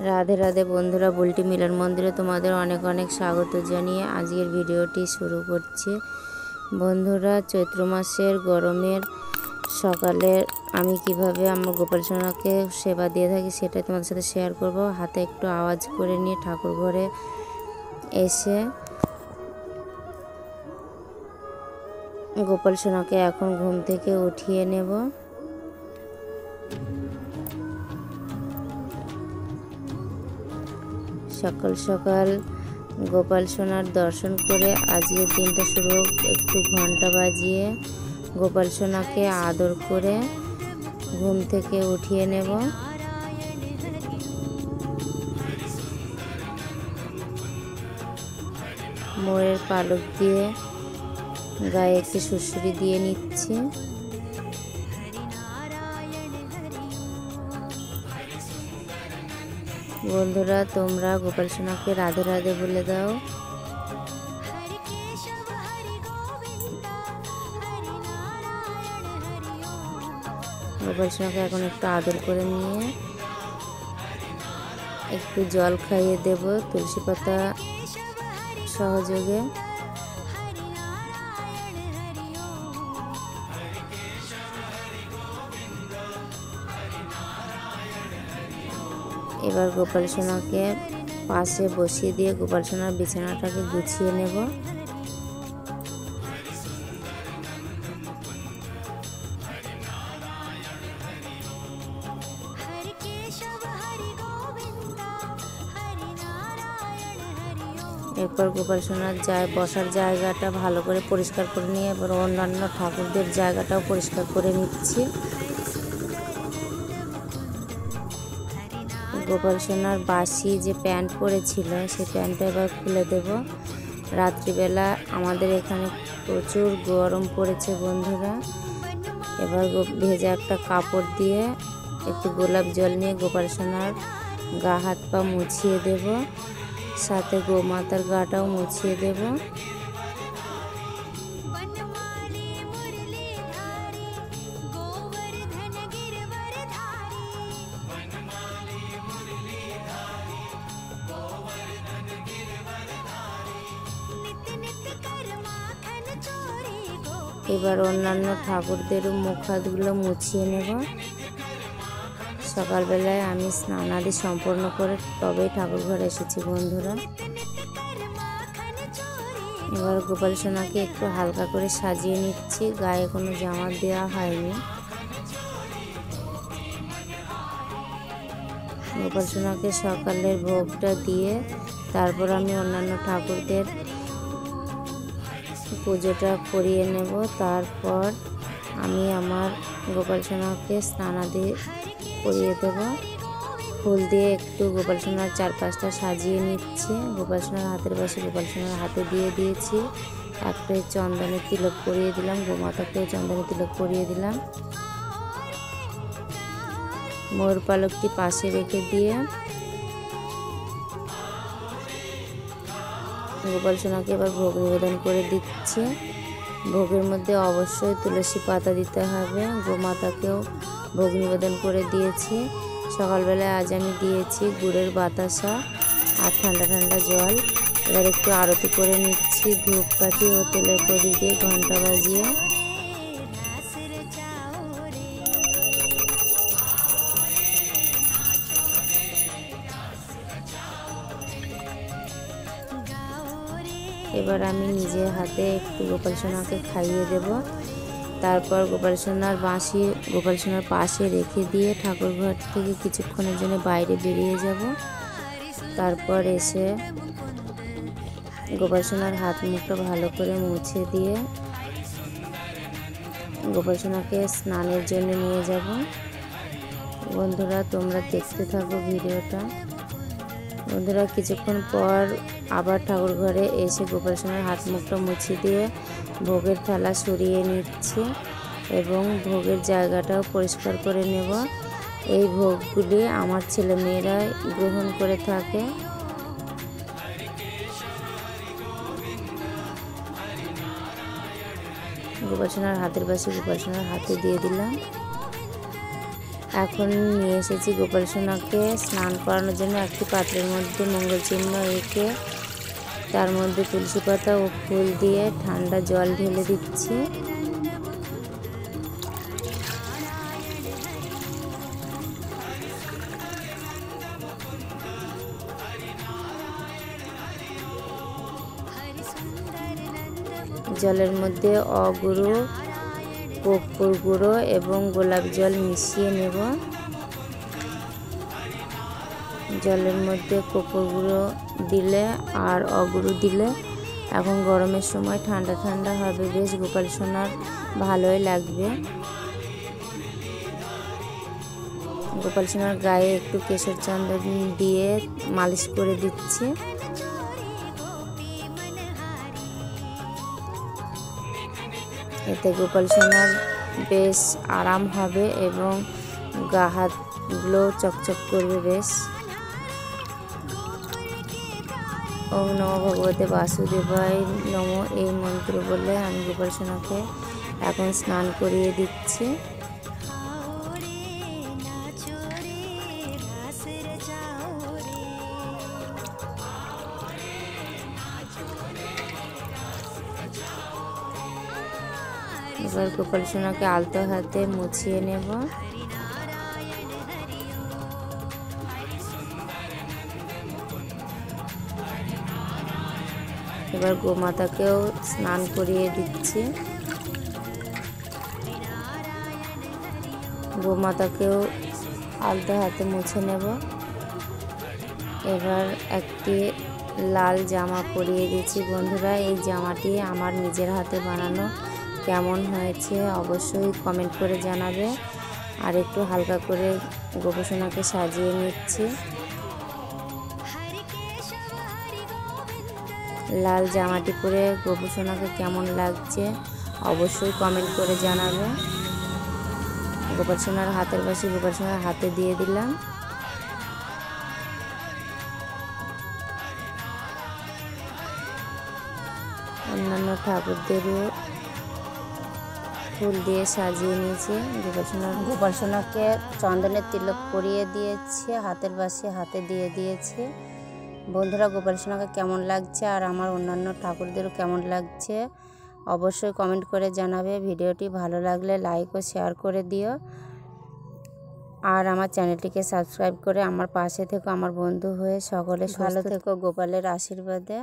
রাধে রাধে বন্ধুরা, বুলটি মিলন মন্দিরে তোমাদের অনেক অনেক স্বাগত জানিয়ে আজকের ভিডিওটি শুরু করছি। বন্ধুরা, চৈত্র মাসের গরমের সকালে আমি কিভাবে আমার গোপাল সোনাকে সেবা দিয়ে থাকি সেটাই তোমাদের সাথে শেয়ার করব। হাতে একটু আওয়াজ করে নিয়ে ঠাকুর ঘরে এসে গোপাল সোনাকে এখন ঘুম থেকে উঠিয়ে নেব। সকাল সকাল গোপাল সোনার দর্শন করে আজকের দিনটা শুরু হোক। একটু ঘন্টা বাজিয়ে গোপাল সোনাকে আদর করে ঘুম থেকে উঠিয়ে নেব। মোয়ের পালক দিয়ে গায়ে একটি সুড়সুড়ি দিয়ে নিচ্ছি। বন্ধুরা, তোমরা গোপাল সোনাকে রাধে রাধে বলে দাও। গোপাল সোনাকে এখন একটু আদর করে নিয়ে একটু জল খাইয়ে দেব তুলসী পাতা সহযোগে। এবার গোপাল সোনাকে পাশে বসিয়ে দিয়ে গোপাল সোনার বিছানাটাকে গুছিয়ে নেব। এরপর গোপাল সোনার বসার জায়গাটা ভালো করে পরিষ্কার করে নিয়ে এবার অন্যান্য ঠাকুরদের জায়গাটাও পরিষ্কার করে নিচ্ছি। গোপাল সোনার বাসি যে প্যান্ট পরেছিল সেই প্যান্টটা এবার খুলে দেব। রাত্রিবেলা আমাদের এখানে প্রচুর গরম পড়েছে বন্ধুরা। এবার ভেজা একটা কাপড় দিয়ে একটু গোলাপ জল নিয়ে গোপাল সোনার গা হাত পা মুছিয়ে দেব, সাথে গোমাতার গাটাও মুছিয়ে দেব। এবার অন্যান্য ঠাকুরদেরও মুখ হাতগুলো মুছিয়ে নেব। সকালবেলায় আমি স্নানাদি সম্পন্ন করে তবেই ঠাকুর ঘরে এসেছি বন্ধুরা। এবার গোপাল সোনাকে একটু হালকা করে সাজিয়ে নিচ্ছি, গায়ে কোনো জামা দেওয়া হয়নি। গোপাল সোনাকে সকালের ভোগটা দিয়ে তারপর আমি অন্যান্য ঠাকুরদের পুজোটা করিয়ে নেব। তারপর আমি আমার গোপাল সোনাকে স্নানাদি করিয়ে দেব। ফুল দিয়ে একটু গোপাল সোনার চারপাশটা সাজিয়ে নিচ্ছি। গোপাল সোনার হাতের পাশে গোপাল সোনার হাতে দিয়ে দিয়েছি। একটা চন্দনের তিলক পরিয়ে দিলাম, গোমাতাকেও চন্দনের তিলক পরিয়ে দিলাম। ময়ূর পালকটি পাশে রেখে দিয়ে গোপাল সোনাকে এবার ভোগ নিবেদন করে দিচ্ছি। ভোগের মধ্যে অবশ্যই তুলসী পাতা দিতে হবে। গোমাতাকেও ভোগ নিবেদন করে দিয়েছি। সকালবেলায় আজ আমি দিয়েছি গুড়ের বাতাসা আর ঠান্ডা ঠান্ডা জল। এবার একটু আরতি করে নিচ্ছি ধূপকাঠি ও তেলের প্রদীপ দিয়ে ঘন্টা বাজিয়ে। এবার আমি নিজের হাতে একটু গোপাল সোনাকে খাইয়ে দেব। তারপর গোপাল সোনার বাঁশি গোপাল সোনার পাশে রেখে দিয়ে ঠাকুর ঘর থেকে কিছুক্ষণের জন্য বাইরে বেরিয়ে যাব। তারপর এসে গোপাল সোনার হাত মুখটা ভালো করে মুছে দিয়ে গোপাল সোনাকে স্নানের জন্য নিয়ে যাব। বন্ধুরা, তোমরা দেখতে থাকো ভিডিওটা। বন্ধুরা, কিছুক্ষণ পর আবার ঠাকুর ঘরে এসে গোপাল সোনার হাত মুখটা মুছে দিয়ে ভোগের থালা সরিয়ে নিচ্ছি এবং ভোগের জায়গাটাও পরিষ্কার করে নেব। এই ভোগগুলি আমার ছেলে মেয়েরা গ্রহণ করে থাকে। গোপাল সোনার হাতের পাশে গোপাল সোনার হাতে দিয়ে দিলাম। এখন নিয়ে এসেছি গোপাল সোনাকে স্নান করানোর জন্য। একটি পাত্রের মধ্যে মঙ্গল চিহ্ন এঁকে তার মধ্যে তুলসী পাতা ও ফুল দিয়ে ঠান্ডা জল ঢেলে দিচ্ছি। জলের মধ্যে অগুঁড়ো, কর্পূর গুঁড়ো এবং গোলাপ জল মিশিয়ে নেব। জলের মধ্যে কর্পূর গুঁড়ো দিলে আর অগুঁড়ো দিলে এখন গরমের সময় ঠান্ডা ঠান্ডা হবে, বেশ গোপাল সোনার ভালোই লাগবে। গোপাল সোনার গায়ে একটু কেশর চন্দন দিয়ে মালিশ করে দিচ্ছি। এতে গোপাল সোনার বেশ আরাম হবে এবং গা হাতগুলো চকচক করবে বেশ। ওম নমো ভগবতে বাসুদেবায় নমো এই মন্ত্র বলে আমি গোপাল সোনাকে এখন স্নান করিয়ে দিচ্ছি। এবার গোপাল সোনাকে আলতো হাতে মুছিয়ে নেব। এবার গোমাতাকেও স্নান করিয়ে দিচ্ছি। গোমাতাকেও আলতো হাতে মুছে নেব। এবার একটি লাল জামা পরিয়ে দিচ্ছি। বন্ধুরা, এই জামাটি আমার নিজের হাতে বানানো, কেমন হয়েছে অবশ্যই কমেন্ট করে জানাবে। আর একটু হালকা করে গোপাল সোনাকে সাজিয়ে নিচ্ছি। লাল জামাটি পরে গোপাল সোনাকে কেমন লাগছে অবশ্যই কমেন্ট করে জানাবে। গোপাল সোনার হাতের বাসি গোপাল সোনার হাতে দিয়ে দিলাম। অন্যান্য ঠাকুরদেরও ফুল দিয়ে সাজিয়ে নিয়েছি। গোপাল সোনাকে চন্দনের তিলক পরিয়ে দিয়েছি, হাতের বাসি হাতে দিয়ে দিয়েছি। বন্ধুরা, গোপাল সোনাকে কেমন লাগছে আর আমার অন্যান্য ঠাকুরদেরও কেমন লাগছে অবশ্যই কমেন্ট করে জানাবে। ভিডিওটি ভালো লাগলে লাইক ও শেয়ার করে দিও। আর আমার চ্যানেলটিকে সাবস্ক্রাইব করে আমার পাশে থেকো, আমার বন্ধু হয়ে সকলে ভালো থেকো গোপালের আশীর্বাদে।